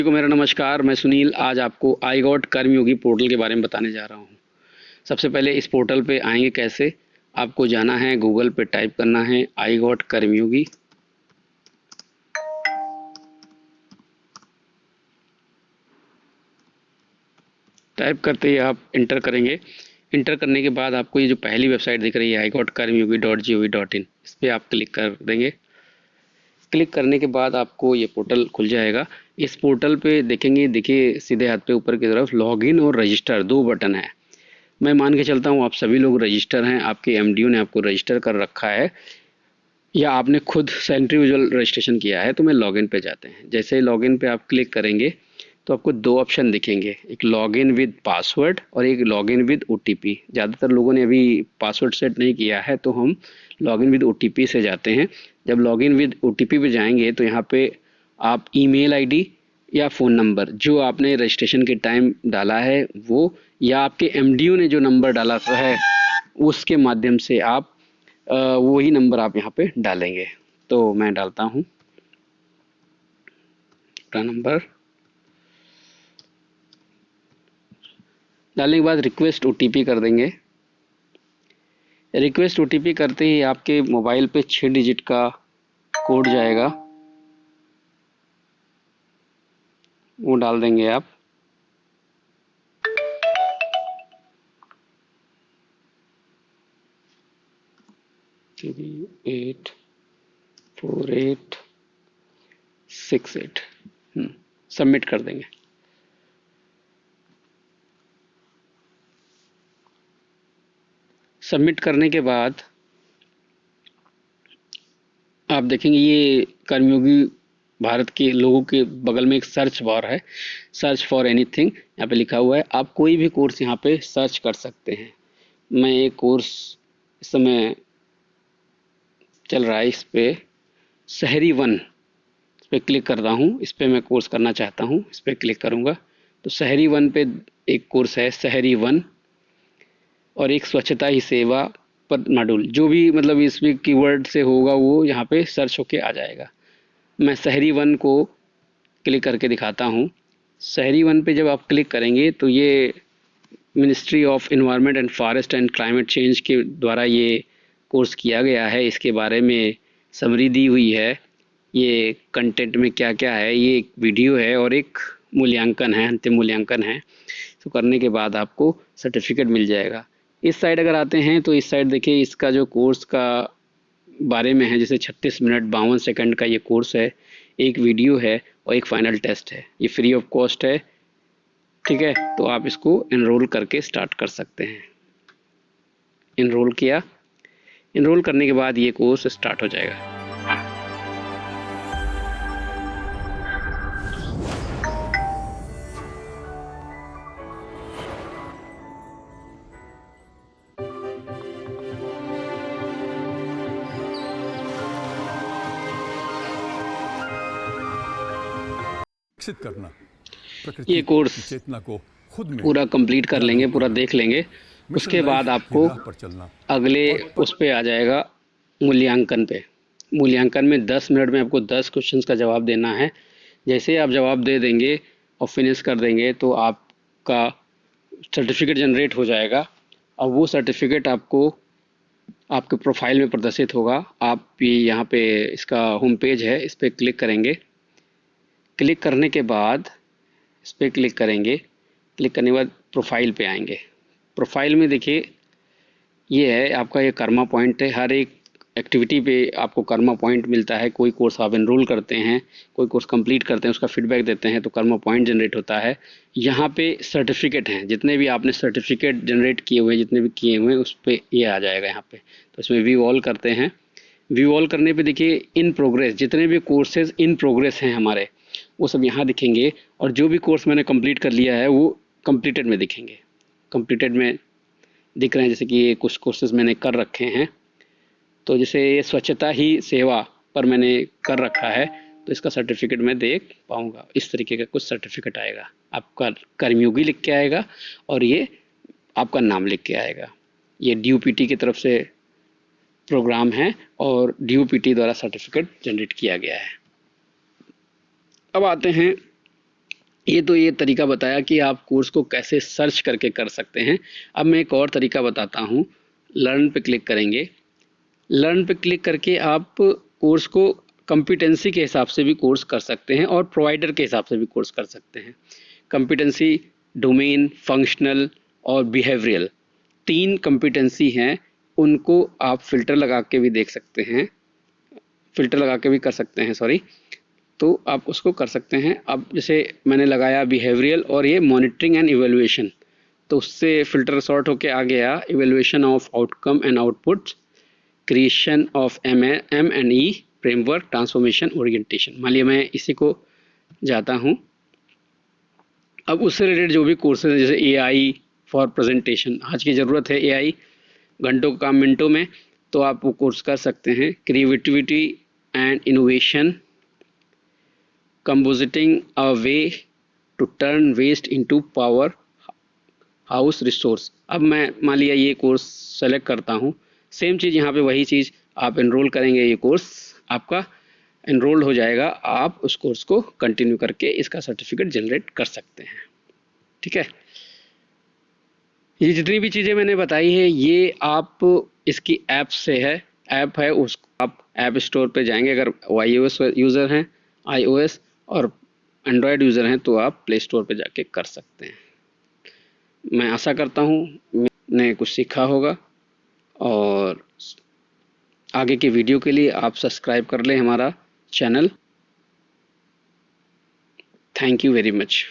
को मेरा नमस्कार। मैं सुनील आज आपको आई गॉट कर्मयोगी पोर्टल के बारे में बताने जा रहा हूँ। सबसे पहले इस पोर्टल पे आएंगे कैसे, आपको जाना है गूगल पे, टाइप करना है आई गॉट कर्मयोगी। टाइप करते ही आप इंटर करेंगे। इंटर करने के बाद आपको ये जो पहली वेबसाइट दिख रही है igotkkarmyogi.gov.in, इस पर आप क्लिक कर देंगे। क्लिक करने के बाद आपको ये पोर्टल खुल जाएगा। इस पोर्टल पे देखेंगे, देखिए सीधे हाथ पे ऊपर की तरफ लॉगिन और रजिस्टर दो बटन है। मैं मान के चलता हूँ आप सभी लोग रजिस्टर हैं, आपके एमडीओ ने आपको रजिस्टर कर रखा है या आपने खुद सेंट्रीफ्यूगल रजिस्ट्रेशन किया है। तो मैं लॉगिन पे जाते हैं। जैसे ही लॉगिन पे आप क्लिक करेंगे तो आपको दो ऑप्शन दिखेंगे, एक लॉगिन विद पासवर्ड और एक लॉगिन विद ओटीपी। ज़्यादातर लोगों ने अभी पासवर्ड सेट नहीं किया है तो हम लॉगिन विद ओटीपी से जाते हैं। जब लॉगिन विद ओटीपी पे जाएंगे तो यहाँ पे आप ईमेल आईडी या फ़ोन नंबर जो आपने रजिस्ट्रेशन के टाइम डाला है वो, या आपके एमडीओ ने जो नंबर डाला है उसके माध्यम से आप वही नंबर आप यहाँ पे डालेंगे। तो मैं डालता हूँ अपना नंबर। डालने के बाद रिक्वेस्ट ओटीपी कर देंगे। रिक्वेस्ट ओटीपी करते ही आपके मोबाइल पे 6 डिजिट का कोड जाएगा, वो डाल देंगे आप। थ्री 84868 सबमिट कर देंगे। सबमिट करने के बाद आप देखेंगे ये कर्मयोगी भारत के लोगों के बगल में एक सर्च बार है, सर्च फॉर एनीथिंग यहाँ पे लिखा हुआ है। आप कोई भी कोर्स यहाँ पे सर्च कर सकते हैं। मैं एक कोर्स इस समय चल रहा है, इस पे शहरी वन, इस पे क्लिक कर रहा हूँ। इस पे मैं कोर्स करना चाहता हूँ, इस पे क्लिक करूँगा तो शहरी वन पे एक कोर्स है शहरी वन, और एक स्वच्छता ही सेवा पर मॉड्यूल। जो भी मतलब इसमें कीवर्ड से होगा वो यहाँ पे सर्च होके आ जाएगा। मैं शहरी वन को क्लिक करके दिखाता हूँ। शहरी वन पे जब आप क्लिक करेंगे तो ये ministry of environment and forest and climate change के द्वारा ये कोर्स किया गया है। इसके बारे में समरी दी हुई है, ये कंटेंट में क्या क्या है, ये एक वीडियो है और एक मूल्यांकन है, अंतिम मूल्यांकन है। तो करने के बाद आपको सर्टिफिकेट मिल जाएगा। इस साइड अगर आते हैं तो इस साइड देखिए इसका जो कोर्स का बारे में है, जैसे 36 मिनट 52 सेकंड का ये कोर्स है, एक वीडियो है और एक फाइनल टेस्ट है। ये फ्री ऑफ कॉस्ट है, ठीक है। तो आप इसको एनरोल करके स्टार्ट कर सकते हैं। एनरोल किया, एनरोल करने के बाद ये कोर्स स्टार्ट हो जाएगा। विकसित करना, ये प्रकृति कोर्स की चेतना को खुद में पूरा कंप्लीट कर लेंगे, पूरा देख लेंगे। उसके बाद आपको अगले उस पे आ जाएगा मूल्यांकन पे। मूल्यांकन में 10 मिनट में आपको 10 क्वेश्चंस का जवाब देना है। जैसे आप जवाब दे देंगे और फिनिश कर देंगे तो आपका सर्टिफिकेट जनरेट हो जाएगा और वो सर्टिफिकेट आपको आपके प्रोफाइल में प्रदर्शित होगा। आप भी यहाँ पे इसका होम पेज है, इस पर क्लिक करेंगे। क्लिक करने के बाद इस पर क्लिक करेंगे। क्लिक करने के बाद प्रोफाइल पे आएंगे। प्रोफाइल में देखिए ये है आपका, ये कर्मा पॉइंट है। हर एक एक्टिविटी पे आपको कर्मा पॉइंट मिलता है। कोई कोर्स आप एनरोल करते हैं, कोई कोर्स कंप्लीट करते हैं, उसका फीडबैक देते हैं तो कर्मा पॉइंट जनरेट होता है। यहाँ पे सर्टिफिकेट हैं, जितने भी आपने सर्टिफिकेट जनरेट किए हुए हैं, जितने भी किए हुए हैं उस पर ये आ जाएगा यहाँ पे। तो इसमें व्यू ऑल करते हैं। व्यू ऑल करने पे देखिए इन प्रोग्रेस, जितने भी कोर्सेज इन प्रोग्रेस हैं हमारे वो सब यहाँ दिखेंगे, और जो भी कोर्स मैंने कंप्लीट कर लिया है वो कंप्लीटेड में दिखेंगे। कंप्लीटेड में दिख रहे हैं, जैसे कि ये कुछ कोर्सेज मैंने कर रखे हैं। तो जैसे ये स्वच्छता ही सेवा पर मैंने कर रखा है तो इसका सर्टिफिकेट मैं देख पाऊँगा। इस तरीके का कुछ सर्टिफिकेट आएगा, आपका कर्मयोगी लिख के आएगा और ये आपका नाम लिख के आएगा। ये DOPT की तरफ से प्रोग्राम है और DOPT द्वारा सर्टिफिकेट जनरेट किया गया है। अब आते हैं ये तरीका बताया कि आप कोर्स को कैसे सर्च करके कर सकते हैं। अब मैं एक और तरीका बताता हूँ। लर्न पे क्लिक करेंगे। लर्न पे क्लिक करके आप कोर्स को कॉम्पिटेंसी के हिसाब से भी कोर्स कर सकते हैं और प्रोवाइडर के हिसाब से भी कोर्स कर सकते हैं। कॉम्पिटेंसी, डोमेन, फंक्शनल और बिहेवियरल, 3 कॉम्पिटेंसी हैं। उनको आप फ़िल्टर लगा के भी देख सकते हैं, फ़िल्टर लगा के भी कर सकते हैं, सॉरी। तो आप उसको कर सकते हैं। अब जैसे मैंने लगाया बिहेवियरल और ये मॉनिटरिंग एंड इवैल्यूएशन, तो उससे फ़िल्टर सॉर्ट होके आ गया evaluation of outcome and output, creation of M&E framework, transformation, orientation. मान लिया मैं इसी को जाता हूँ। अब उससे रिलेटेड जो भी कोर्सेज, जैसे AI फॉर प्रेजेंटेशन, आज की ज़रूरत है AI, घंटों का काम मिनटों में, तो आप वो कोर्स कर सकते हैं। Creativity and innovation, compositing a way to turn waste into power house resource. अब मैं मान लिया ये कोर्स सेलेक्ट करता हूँ, सेम चीज़ यहाँ पे वही चीज़ आप एनरोल करेंगे, ये कोर्स आपका एनरोल्ड हो जाएगा। आप उस कोर्स को कंटिन्यू करके इसका सर्टिफिकेट जनरेट कर सकते हैं। ठीक है, ये जितनी भी चीज़ें मैंने बताई है ये आप इसकी ऐप से है, ऐप है, उस आप ऐप स्टोर पे जाएंगे। अगर iOS यूज़र हैं, iOS और एंड्रॉयड यूज़र हैं तो आप प्ले स्टोर पे जाके कर सकते हैं। मैं आशा करता हूँ मैंने कुछ सीखा होगा, और आगे के वीडियो के लिए आप सब्सक्राइब कर लें हमारा channel. Thank you very much.